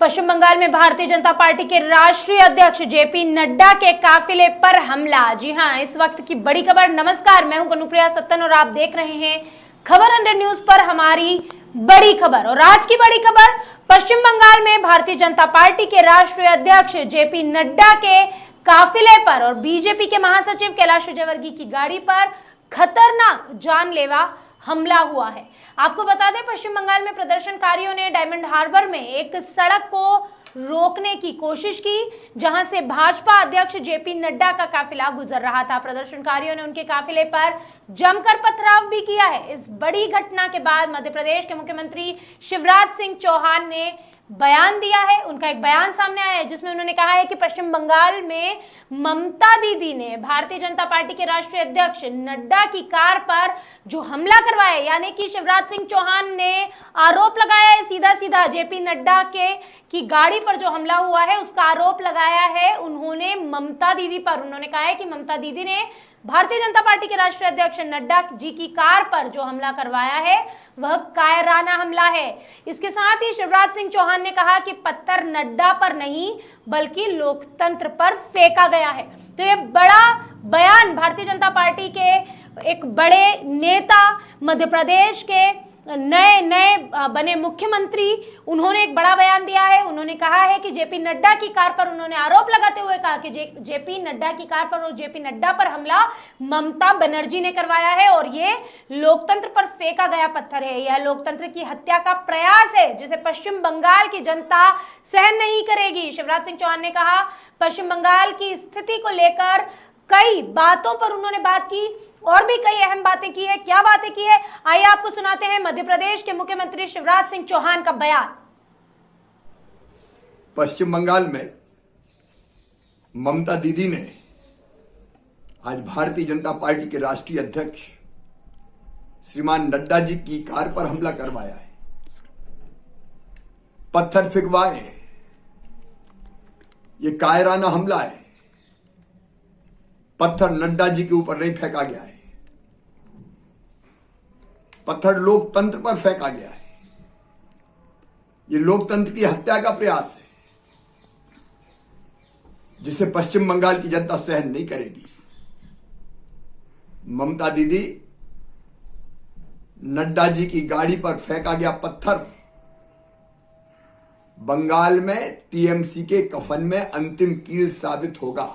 पश्चिम बंगाल में भारतीय जनता पार्टी के राष्ट्रीय अध्यक्ष जेपी नड्डा के काफिले पर हमला। जी हां, इस वक्त की बड़ी खबर। नमस्कार, मैं हूं कनुप्रिया सत्तन और आप देख रहे हैं खबर 100 न्यूज पर हमारी बड़ी खबर। और आज की बड़ी खबर, पश्चिम बंगाल में भारतीय जनता पार्टी के राष्ट्रीय अध्यक्ष जेपी नड्डा के काफिले पर और बीजेपी के महासचिव कैलाश विजयवर्गीय की गाड़ी पर खतरनाक जानलेवा हमला हुआ है। आपको बता दें, पश्चिम बंगाल में प्रदर्शनकारियों ने डायमंड हार्बर में एक सड़क को रोकने की कोशिश की, जहां से भाजपा अध्यक्ष जेपी नड्डा का काफिला गुजर रहा था। प्रदर्शनकारियों ने उनके काफिले पर जमकर पथराव भी किया है। इस बड़ी घटना के बाद मध्य प्रदेश के मुख्यमंत्री शिवराज सिंह चौहान ने बयान दिया है। उनका एक बयान सामने आया है जिसमें उन्होंने कहा है कि पश्चिम बंगाल में ममता दीदी ने भारतीय जनता पार्टी के राष्ट्रीय अध्यक्ष नड्डा की कार पर जो हमला करवाया, यानी कि शिवराज सिंह चौहान ने आरोप लगाया है सीधा सीधा जेपी नड्डा के की गाड़ी पर जो हमला हुआ है उसका आरोप लगाया है उन्होंने ममता दीदी पर। उन्होंने कहा है कि ममता दीदी ने भारतीय जनता पार्टी के राष्ट्रीय अध्यक्ष नड्डा जी की कार पर जो हमला करवाया है वह कायराना हमला है। इसके साथ ही शिवराज सिंह चौहान ने कहा कि पत्थर नड्डा पर नहीं बल्कि लोकतंत्र पर फेंका गया है। तो ये बड़ा बयान भारतीय जनता पार्टी के एक बड़े नेता, मध्य प्रदेश के नए बने मुख्यमंत्री, उन्होंने एक बड़ा बयान दिया है। उन्होंने कहा है कि जेपी नड्डा की कार पर उन्होंने आरोप लगाते हुए कहा कि जेपी नड्डा की कार पर और जेपी नड्डा पर हमला ममता बनर्जी ने करवाया है और ये लोकतंत्र पर फेंका गया पत्थर है। यह लोकतंत्र की हत्या का प्रयास है जिसे पश्चिम बंगाल की जनता सहन नहीं करेगी। शिवराज सिंह चौहान ने कहा, पश्चिम बंगाल की स्थिति को लेकर कई बातों पर उन्होंने बात की और भी कई अहम बातें की है। क्या बातें की है, आइए आपको सुनाते हैं मध्य प्रदेश के मुख्यमंत्री शिवराज सिंह चौहान का बयान। पश्चिम बंगाल में ममता दीदी ने आज भारतीय जनता पार्टी के राष्ट्रीय अध्यक्ष श्रीमान नड्डा जी की कार पर हमला करवाया है, पत्थर फेंकवाए। ये कायराना हमला है। पत्थर नड्डा जी के ऊपर नहीं फेंका गया है, पत्थर लोकतंत्र पर फेंका गया है। ये लोकतंत्र की हत्या का प्रयास है जिसे पश्चिम बंगाल की जनता सहन नहीं करेगी। ममता दीदी, नड्डा जी की गाड़ी पर फेंका गया पत्थर बंगाल में टीएमसी के कफन में अंतिम कील साबित होगा।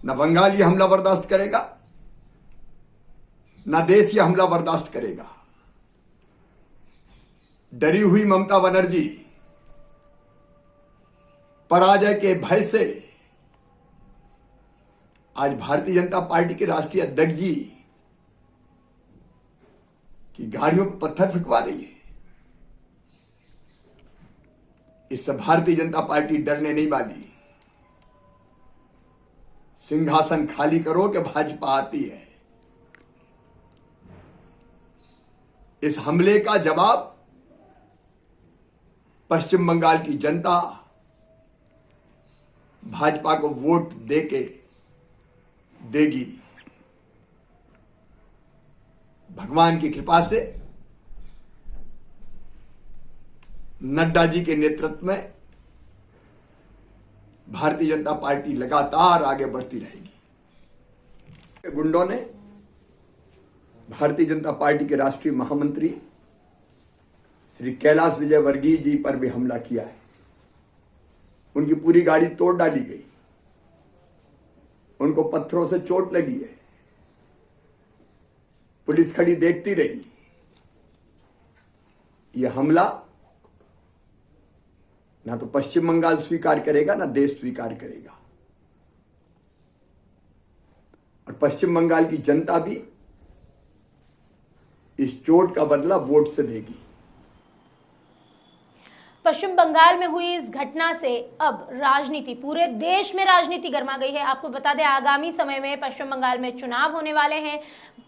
न बंगाल ये हमला बर्दाश्त करेगा, न देश ये हमला बर्दाश्त करेगा। डरी हुई ममता बनर्जी पराजय के भय से आज भारतीय जनता पार्टी के राष्ट्रीय अध्यक्ष जी की गाड़ियों पर पत्थर फेंकवा रही है। इससे भारतीय जनता पार्टी डरने नहीं वाली। सिंहासन खाली करो कि भाजपा आती है। इस हमले का जवाब पश्चिम बंगाल की जनता भाजपा को वोट देके देगी। भगवान की कृपा से नड्डा जी के नेतृत्व में भारतीय जनता पार्टी लगातार आगे बढ़ती रहेगी। गुंडों ने भारतीय जनता पार्टी के राष्ट्रीय महामंत्री श्री कैलाश विजयवर्गीय जी पर भी हमला किया है। उनकी पूरी गाड़ी तोड़ डाली गई, उनको पत्थरों से चोट लगी है। पुलिस खड़ी देखती रही। यह हमला ना तो पश्चिम बंगाल स्वीकार करेगा ना देश स्वीकार करेगा। और पश्चिम बंगाल की जनता भी इस चोट का बदला वोट से देगी। पश्चिम बंगाल में हुई इस घटना से अब राजनीति, पूरे देश में राजनीति गर्मा गई है। आपको बता दें, आगामी समय में पश्चिम बंगाल में चुनाव होने वाले हैं।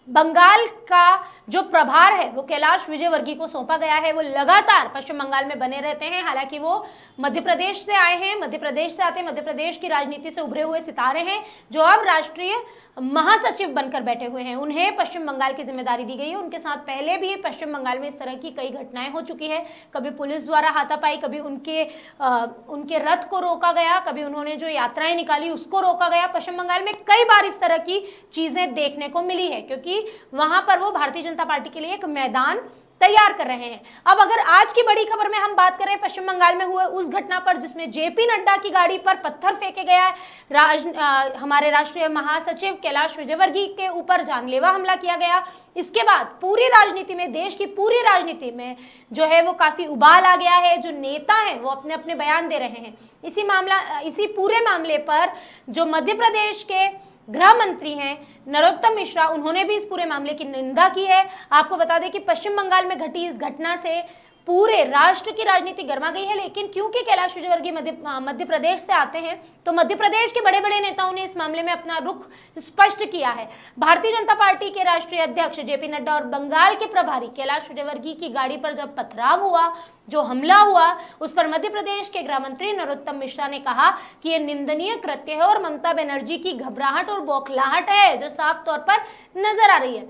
बंगाल का जो प्रभार है वो कैलाश विजयवर्गीय को सौंपा गया है। वो लगातार पश्चिम बंगाल में बने रहते हैं। हालांकि वो मध्य प्रदेश से आए हैं, मध्य प्रदेश से आते हैं, मध्य प्रदेश की राजनीति से उभरे हुए सितारे हैं जो अब राष्ट्रीय महासचिव बनकर बैठे हुए हैं। उन्हें पश्चिम बंगाल की जिम्मेदारी दी गई है। उनके साथ पहले भी पश्चिम बंगाल में इस तरह की कई घटनाएं हो चुकी है। कभी पुलिस द्वारा हाथापाई, कभी उनके रथ को रोका गया, कभी उन्होंने जो यात्राएं निकाली उसको रोका गया। पश्चिम बंगाल में कई बार इस तरह की चीजें देखने को मिली है क्योंकि वहां पर वो भारतीय जनता पार्टी के लिए एक मैदान तैयार कर रहे हैं। अब अगर आज की बड़ी खबर में हम बात करें पश्चिम बंगाल में हुए उस घटना पर जिसमें जेपी नड्डा की गाड़ी पर पत्थर फेंके गया, हमारे राष्ट्रीय महासचिव कैलाश विजयवर्गीय के ऊपर जानलेवा हमला किया गया। इसके बाद पूरी राजनीति में, देश की पूरी राजनीति में जो है वो काफी उबाल आ गया है। जो नेता हैं वो अपने अपने बयान दे रहे हैं। इसी पूरे मामले पर जो मध्य प्रदेश के गृह मंत्री हैं नरोत्तम मिश्रा, उन्होंने भी इस पूरे मामले की निंदा की है। आपको बता दें कि पश्चिम बंगाल में घटी इस घटना से पूरे राष्ट्र की राजनीति गर्मा गई है। लेकिन क्योंकि कैलाश विजयवर्गीय मध्य प्रदेश से आते हैं तो मध्य प्रदेश के बड़े बड़े नेताओं ने इस मामले में अपना रुख स्पष्ट किया है। भारतीय जनता पार्टी के राष्ट्रीय अध्यक्ष जेपी नड्डा और बंगाल के प्रभारी कैलाश विजयवर्गीय की गाड़ी पर जब पथराव हुआ, जो हमला हुआ, उस पर मध्य प्रदेश के गृह मंत्री नरोत्तम मिश्रा ने कहा कि यह निंदनीय कृत्य है और ममता बनर्जी की घबराहट और बौखलाहट है जो साफ तौर पर नजर आ रही है।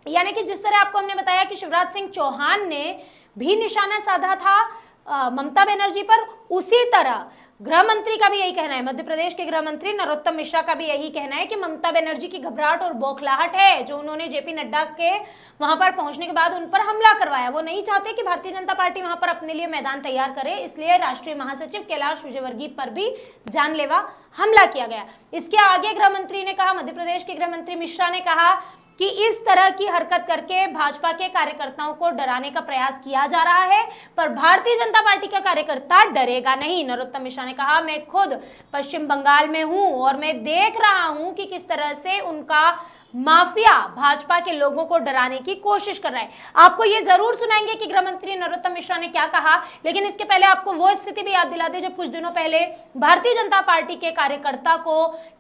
यानी कि जिस तरह आपको हमने बताया कि शिवराज सिंह चौहान ने भी निशाना साधा था ममता बनर्जी पर, उसी तरह गृह मंत्री का भी यही कहना है, मध्य प्रदेश के गृह मंत्री नरोत्तम मिश्रा का भी यही कहना है कि ममता बनर्जी की घबराहट और बौखलाहट है जो उन्होंने जेपी नड्डा के वहां पर पहुंचने के बाद उन पर हमला करवाया। वो नहीं चाहते कि भारतीय जनता पार्टी वहां पर अपने लिए मैदान तैयार करे, इसलिए राष्ट्रीय महासचिव कैलाश विजयवर्गीय पर भी जानलेवा हमला किया गया। इसके आगे गृह मंत्री ने कहा, मध्य प्रदेश के गृह मंत्री मिश्रा ने कहा कि इस तरह की हरकत करके भाजपा के कार्यकर्ताओं को डराने का प्रयास किया जा रहा है, पर भारतीय जनता पार्टी का कार्यकर्ता डरेगा नहीं। नरोत्तम मिश्रा ने कहा, मैं खुद पश्चिम बंगाल में हूं और मैं देख रहा हूं कि किस तरह से उनका माफिया भाजपा के लोगों को डराने की कोशिश कर रहा है। आपको ये जरूर सुनाएंगे कि गृह मंत्री नरोत्तम मिश्रा ने क्या कहा, लेकिन इसके पहले आपको वो स्थिति भी याद दिला दे जब कुछ दिनों पहले भारतीय जनता पार्टी के कार्यकर्ता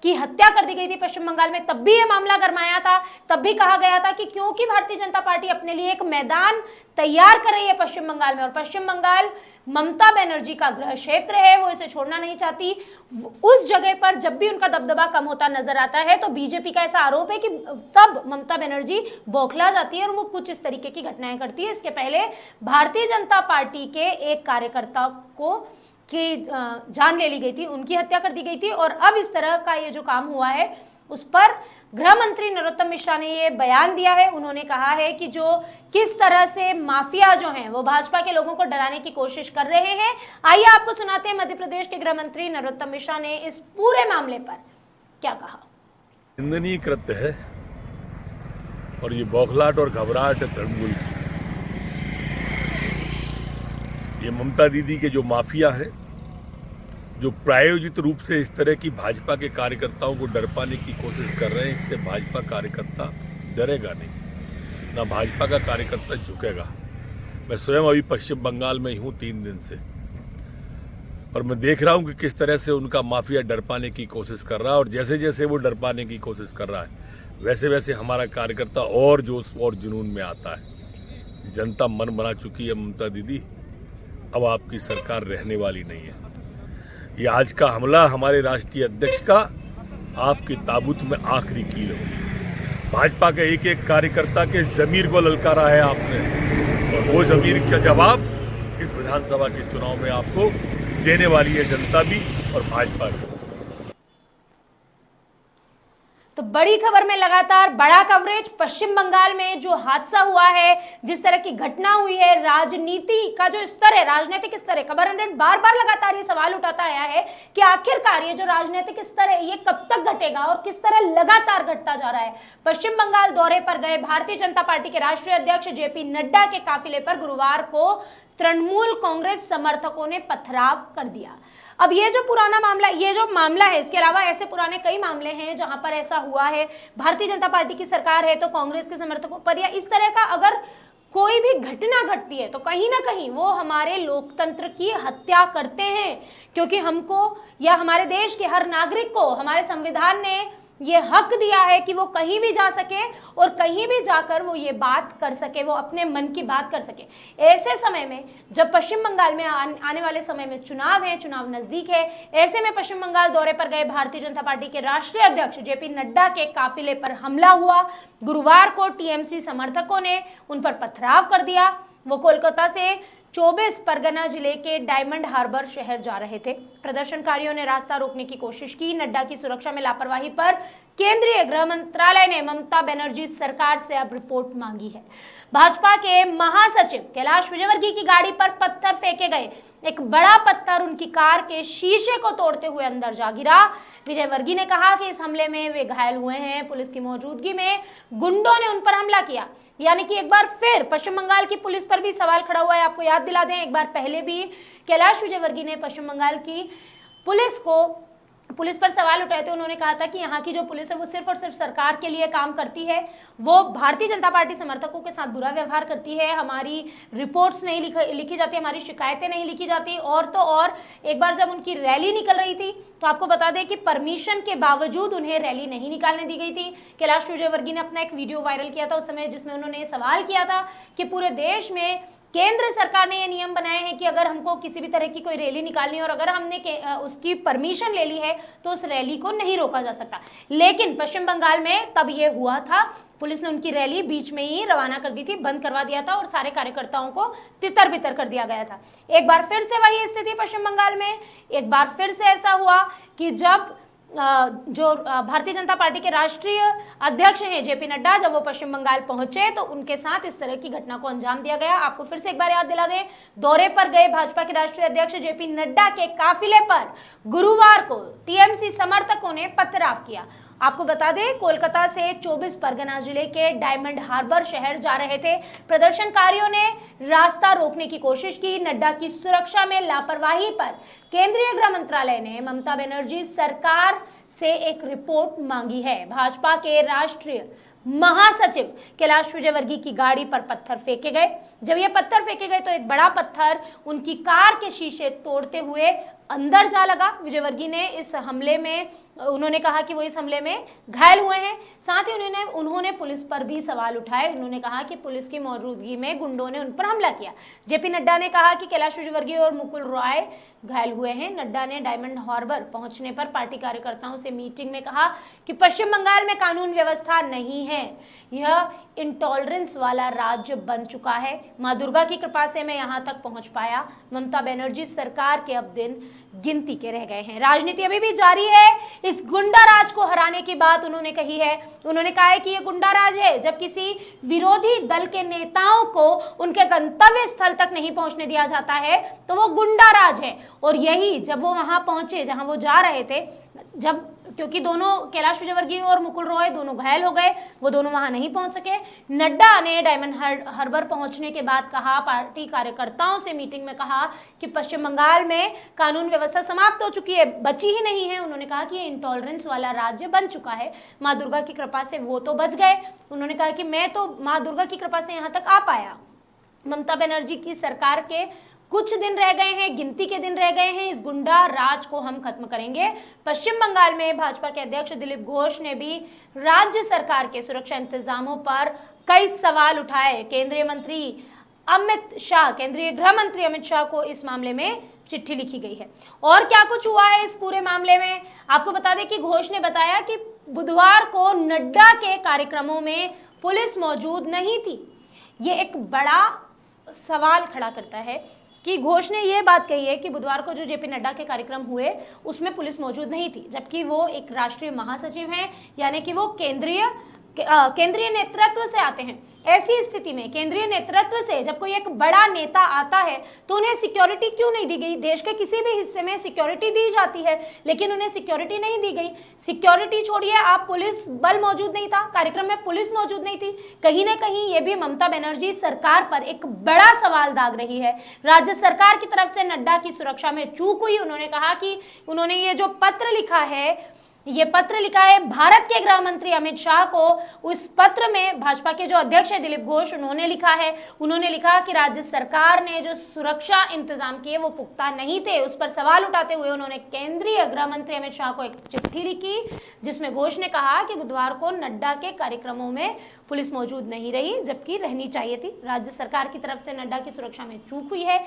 की हत्या कर दी गई थी पश्चिम बंगाल में। तब भी ये मामला गरमाया था, तब भी कहा गया था कि क्योंकि भारतीय जनता पार्टी अपने लिए एक मैदान तैयार कर रही है पश्चिम बंगाल में और पश्चिम बंगाल ममता बनर्जी का गृह क्षेत्र है, वो इसे छोड़ना नहीं चाहती। उस जगह पर जब भी उनका दबदबा कम होता नजर आता है तो बीजेपी का ऐसा आरोप है कि तब ममता बनर्जी बौखला जाती है और वो कुछ इस तरीके की घटनाएं करती है। इसके पहले भारतीय जनता पार्टी के एक कार्यकर्ता की जान ले ली गई थी, उनकी हत्या कर दी गई थी और अब इस तरह का ये जो काम हुआ है उस पर गृह मंत्री नरोत्तम मिश्रा ने ये बयान दिया है। उन्होंने कहा है कि जो किस तरह से माफिया जो हैं वो भाजपा के लोगों को डराने की कोशिश कर रहे हैं। आइए आपको सुनाते हैं मध्य प्रदेश के गृह मंत्री नरोत्तम मिश्रा ने इस पूरे मामले पर क्या कहा। निंदनीय कृत्य है और ये बौखलाहट और घबराहट है तृणमूल की। ये ममता दीदी के जो माफिया है जो प्रायोजित रूप से इस तरह की भाजपा के कार्यकर्ताओं को डर पाने की कोशिश कर रहे हैं, इससे भाजपा कार्यकर्ता डरेगा नहीं, ना भाजपा का कार्यकर्ता झुकेगा। मैं स्वयं अभी पश्चिम बंगाल में ही हूँ 3 दिन से और मैं देख रहा हूँ कि किस तरह से उनका माफिया डर पाने की कोशिश कर रहा है और जैसे जैसे वो डर पाने की कोशिश कर रहा है वैसे वैसे हमारा कार्यकर्ता और जोश और जुनून में आता है। जनता मन बना चुकी है ममता दीदी, अब आपकी सरकार रहने वाली नहीं है। ये आज का हमला हमारे राष्ट्रीय अध्यक्ष का आपके ताबूत में आखिरी कील हो। भाजपा के एक एक कार्यकर्ता के जमीर को ललकारा है आपने और वो जमीर का जवाब इस विधानसभा के चुनाव में आपको देने वाली है जनता भी और भाजपा भी। तो बड़ी खबर में लगातार बड़ा कवरेज। पश्चिम बंगाल में जो हादसा हुआ है, जिस तरह की घटना हुई है, राजनीति का जो स्तर है, राजनीतिक स्तर है, खबर 100 बार बार लगातार ये सवाल उठाता आया है कि आखिरकार ये जो राजनीतिक स्तर है ये कब तक घटेगा और किस तरह लगातार घटता जा रहा है। पश्चिम बंगाल दौरे पर गए भारतीय जनता पार्टी के राष्ट्रीय अध्यक्ष जेपी नड्डा के काफिले पर गुरुवार को तृणमूल कांग्रेस समर्थकों ने पथराव कर दिया। अब ये जो पुराना मामला, ये जो मामला है, इसके अलावा ऐसे पुराने कई मामले हैं जहां पर ऐसा हुआ है। भारतीय जनता पार्टी की सरकार है तो कांग्रेस के समर्थकों पर या इस तरह का अगर कोई भी घटना घटती है तो कहीं ना कहीं वो हमारे लोकतंत्र की हत्या करते हैं, क्योंकि हमको या हमारे देश के हर नागरिक को हमारे संविधान ने ये हक दिया है कि वो कहीं भी जा सके और कहीं भी जाकर वो ये बात कर सके, वो अपने मन की बात कर सके। ऐसे समय में जब पश्चिम बंगाल में आने वाले समय में चुनाव है, चुनाव नजदीक है, ऐसे में पश्चिम बंगाल दौरे पर गए भारतीय जनता पार्टी के राष्ट्रीय अध्यक्ष जेपी नड्डा के काफिले पर हमला हुआ। गुरुवार को टीएमसी समर्थकों ने उन पर पथराव कर दिया। वो कोलकाता से 24 परगना जिले के डायमंड हार्बर शहर जा रहे थे। प्रदर्शनकारियों ने रास्ता रोकने की कोशिश की। नड्डा की सुरक्षा में लापरवाही पर केंद्रीय गृह मंत्रालय ने ममता बनर्जी सरकार से अब रिपोर्ट मांगी है। भाजपा के महासचिव कैलाश विजयवर्गीय की गाड़ी पर पत्थर फेंके गए। एक बड़ा पत्थर उनकी कार के शीशे को तोड़ते हुए अंदर जा गिरा। विजयवर्गीय ने कहा कि इस हमले में वे घायल हुए हैं। पुलिस की मौजूदगी में गुंडों ने उन पर हमला किया। यानी कि एक बार फिर पश्चिम बंगाल की पुलिस पर भी सवाल खड़ा हुआ है। आपको याद दिला दें, एक बार पहले भी कैलाश विजयवर्गीय ने पश्चिम बंगाल की पुलिस पर सवाल उठाए थे। उन्होंने कहा था कि यहाँ की जो पुलिस है वो सिर्फ और सिर्फ सरकार के लिए काम करती है, वो भारतीय जनता पार्टी समर्थकों के साथ बुरा व्यवहार करती है, हमारी रिपोर्ट्स नहीं लिखी जाती, हमारी शिकायतें नहीं लिखी जाती। और तो और एक बार जब उनकी रैली निकल रही थी तो आपको बता दें कि परमिशन के बावजूद उन्हें रैली नहीं निकालने दी गई थी। कैलाश विजयवर्गीय ने अपना एक वीडियो वायरल किया था उस समय, जिसमें उन्होंने सवाल किया था कि पूरे देश में केंद्र सरकार ने ये नियम बनाए हैं कि अगर हमको किसी भी तरह की कोई रैली निकालनी है और अगर हमने उसकी परमिशन ले ली है तो उस रैली को नहीं रोका जा सकता। लेकिन पश्चिम बंगाल में तब ये हुआ था, पुलिस ने उनकी रैली बीच में ही रवाना कर दी थी, बंद करवा दिया था और सारे कार्यकर्ताओं को तितर बितर कर दिया गया था। एक बार फिर से वही स्थिति पश्चिम बंगाल में। एक बार फिर से ऐसा हुआ कि जब जो भारतीय जनता पार्टी के राष्ट्रीय अध्यक्ष हैं जेपी नड्डा, जब वो पश्चिम बंगाल पहुंचे तो उनके साथ इस तरह की घटना को अंजाम दिया गया। आपको फिर से एक बार याद दिला दें, दौरे पर गए भाजपा के राष्ट्रीय अध्यक्ष जेपी नड्डा के काफिले पर गुरुवार को टीएमसी समर्थकों ने पथराव किया। आपको बता दें, कोलकाता से 24 परगना जिले के डायमंड हार्बर शहर जा रहे थे। प्रदर्शनकारियों ने रास्ता रोकने की कोशिश की। नड्डा की सुरक्षा में लापरवाही पर केंद्रीय गृह मंत्रालय ने ममता बनर्जी सरकार से एक रिपोर्ट मांगी है। भाजपा के राष्ट्रीय महासचिव कैलाश विजयवर्गीय की गाड़ी पर पत्थर फेंके गए। जब ये पत्थर फेंके गए तो एक बड़ा पत्थर उनकी कार के शीशे तोड़ते हुए अंदर जा लगा। विजयवर्गीय ने इस हमले में, उन्होंने कहा कि वो इस हमले में घायल हुए हैं। साथ ही उन्होंने पुलिस पर भी सवाल उठाए। उन्होंने कहा कि पुलिस की मौजूदगी में गुंडों ने उन पर हमला किया। जेपी नड्डा ने कहा कि कैलाश विजयवर्गीय और मुकुल रॉय घायल हुए हैं। नड्डा ने डायमंड हार्बर पहुंचने पर पार्टी कार्यकर्ताओं से मीटिंग में कहा कि पश्चिम बंगाल में कानून व्यवस्था नहीं है, यह इंटॉलरेंस वाला राज्य बन चुका है। माँ दुर्गा की कृपा से मैं यहाँ तक पहुंच पाया। ममता बनर्जी सरकार के अब दिन गिनती के रह गए हैं। राजनीति अभी भी जारी है। इस गुंडा राज को हराने की बात उन्होंने कही है। उन्होंने कहा है कि ये गुंडा राज है, जब किसी विरोधी दल के नेताओं को उनके गंतव्य स्थल तक नहीं पहुंचने दिया जाता है तो वो गुंडा राज है। और यही जब वो वहां पहुंचे जहां वो जा रहे थे, जब क्योंकि दोनों कैलाश विजयवर्गीय और मुकुल रॉय दोनों घायल हो गए, वो दोनों वहां नहीं पहुंच सके। नड्डा ने डायमंड हार्बर पहुंचने के बाद कहा, पार्टी कार्यकर्ताओं से मीटिंग में कहा कि पश्चिम बंगाल में कानून व्यवस्था समाप्त हो चुकी है, बची ही नहीं है। उन्होंने कहा कि ये इंटॉलरेंस वाला राज्य बन चुका है। माँ दुर्गा की कृपा से वो तो बच गए। उन्होंने कहा कि मैं तो माँ दुर्गा की कृपा से यहाँ तक आ पाया। ममता बनर्जी की सरकार के कुछ दिन रह गए हैं, गिनती के दिन रह गए हैं। इस गुंडा राज को हम खत्म करेंगे। पश्चिम बंगाल में भाजपा के अध्यक्ष दिलीप घोष ने भी राज्य सरकार के सुरक्षा इंतजामों पर कई सवाल उठाए। केंद्रीय गृह मंत्री अमित शाह को इस मामले में चिट्ठी लिखी गई है। और क्या कुछ हुआ है इस पूरे मामले में, आपको बता दें कि घोष ने बताया कि बुधवार को नड्डा के कार्यक्रमों में पुलिस मौजूद नहीं थी। ये एक बड़ा सवाल खड़ा करता है कि घोष ने यह बात कही है कि बुधवार को जो जेपी नड्डा के कार्यक्रम हुए उसमें पुलिस मौजूद नहीं थी, जबकि वो एक राष्ट्रीय महासचिव हैं, यानी कि वो केंद्रीय नेतृत्व से आते हैं। ऐसी स्थिति में केंद्रीय नेतृत्व से जब कोई एक बड़ा नेता आता है तो उन्हें सिक्योरिटी क्यों नहीं दी गई? देश के किसी भी हिस्से में सिक्योरिटी दी जाती है, लेकिन उन्हें सिक्योरिटी नहीं दी गई। सिक्योरिटी छोड़िए, आप पुलिस बल मौजूद नहीं था, कार्यक्रम में पुलिस मौजूद नहीं थी। कहीं ना कहीं ये भी ममता बनर्जी सरकार पर एक बड़ा सवाल दाग रही है। राज्य सरकार की तरफ से नड्डा की सुरक्षा में चूक हुई। उन्होंने कहा कि उन्होंने ये जो पत्र लिखा है ये पत्र लिखा है भारत के गृह मंत्री अमित शाह को। उस पत्र में भाजपा के जो अध्यक्ष है दिलीप घोष, उन्होंने लिखा है, उन्होंने लिखा कि राज्य सरकार ने जो सुरक्षा इंतजाम किए वो पुख्ता नहीं थे। उस पर सवाल उठाते हुए उन्होंने केंद्रीय गृह मंत्री अमित शाह को एक चिट्ठी लिखी, जिसमें घोष ने कहा कि बुधवार को नड्डा के कार्यक्रमों में पुलिस मौजूद नहीं रही, जबकि रहनी चाहिए थी। राज्य सरकार की तरफ से नड्डा की सुरक्षा में चूक हुई है।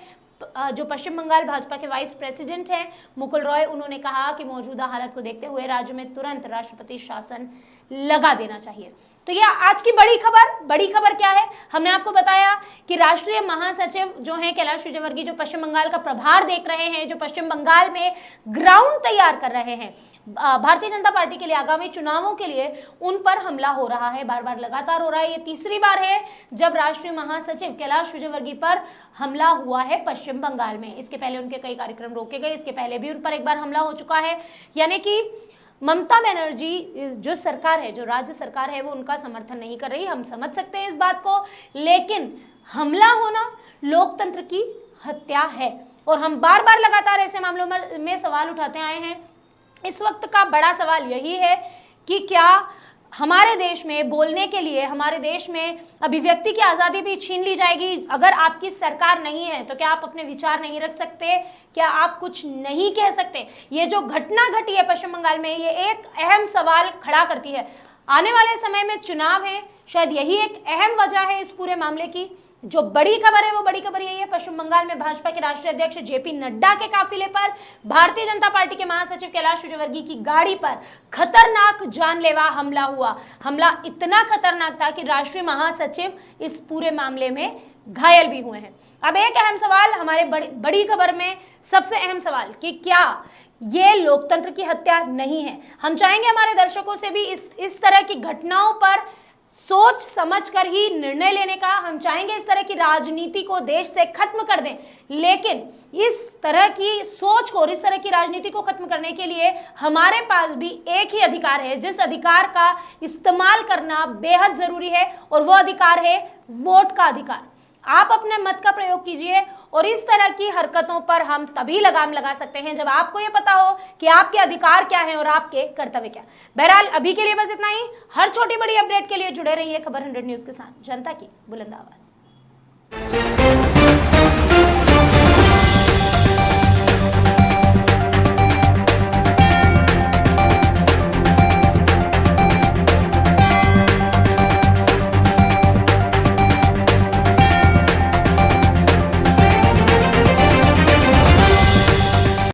जो पश्चिम बंगाल भाजपा के वाइस प्रेसिडेंट हैं मुकुल रॉय, उन्होंने कहा कि मौजूदा हालत को देखते हुए राज्य में तुरंत राष्ट्रपति शासन लगा देना चाहिए। तो यह आज की बड़ी खबर क्या है? हमने आपको बताया कि राष्ट्रीय महासचिव जो हैं कैलाश विजयवर्गीय, जो पश्चिम बंगाल का प्रभार देख रहे हैं, जो पश्चिम बंगाल में ग्राउंड तैयार कर रहे हैं भारतीय जनता पार्टी के लिए, आगामी चुनावों के लिए, उन पर हमला हो रहा है, बार बार लगातार हो रहा है। ये तीसरी बार है जब राष्ट्रीय महासचिव कैलाश विजयवर्गीय पर हमला हुआ है पश्चिम बंगाल में। इसके पहले उनके कई कार्यक्रम रोके गए, इसके पहले भी उन पर एक बार हमला हो चुका है। यानी कि ममता बनर्जी जो सरकार है, जो राज्य सरकार है, वो उनका समर्थन नहीं कर रही। हम समझ सकते हैं इस बात को, लेकिन हमला होना लोकतंत्र की हत्या है और हम बार बार लगातार ऐसे मामलों में सवाल उठाते आए हैं। इस वक्त का बड़ा सवाल यही है कि क्या हमारे देश में बोलने के लिए, हमारे देश में अभिव्यक्ति की आज़ादी भी छीन ली जाएगी? अगर आपकी सरकार नहीं है तो क्या आप अपने विचार नहीं रख सकते? क्या आप कुछ नहीं कह सकते? ये जो घटना घटी है पश्चिम बंगाल में, ये एक अहम सवाल खड़ा करती है। आने वाले समय में चुनाव है, शायद यही एक अहम वजह है इस पूरे मामले की। जो बड़ी खबर है वो बड़ी खबर यही है, पश्चिम बंगाल में भाजपा के राष्ट्रीय अध्यक्ष जेपी नड्डा के काफिले पर भारतीय जनता पार्टी के महासचिव कैलाश विजयवर्गीय की गाड़ी पर खतरनाक जानलेवा हमला हुआ। हमला इतना खतरनाक था कि राष्ट्रीय महासचिव इस पूरे मामले में घायल भी हुए हैं। अब एक अहम सवाल हमारे बड़ी खबर में, सबसे अहम सवाल कि क्या ये लोकतंत्र की हत्या नहीं है? हम चाहेंगे हमारे दर्शकों से भी इस तरह की घटनाओं पर सोच समझ कर ही निर्णय लेने का। हम चाहेंगे इस तरह की राजनीति को देश से खत्म कर दें, लेकिन इस तरह की सोच को और इस तरह की राजनीति को खत्म करने के लिए हमारे पास भी एक ही अधिकार है, जिस अधिकार का इस्तेमाल करना बेहद जरूरी है, और वो अधिकार है वोट का अधिकार। आप अपने मत का प्रयोग कीजिए और इस तरह की हरकतों पर हम तभी लगाम लगा सकते हैं जब आपको ये पता हो कि आपके अधिकार क्या हैं और आपके कर्तव्य क्या। बहरहाल अभी के लिए बस इतना ही। हर छोटी बड़ी अपडेट के लिए जुड़े रहिए खबर 100 न्यूज के साथ, जनता की बुलंद आवाज।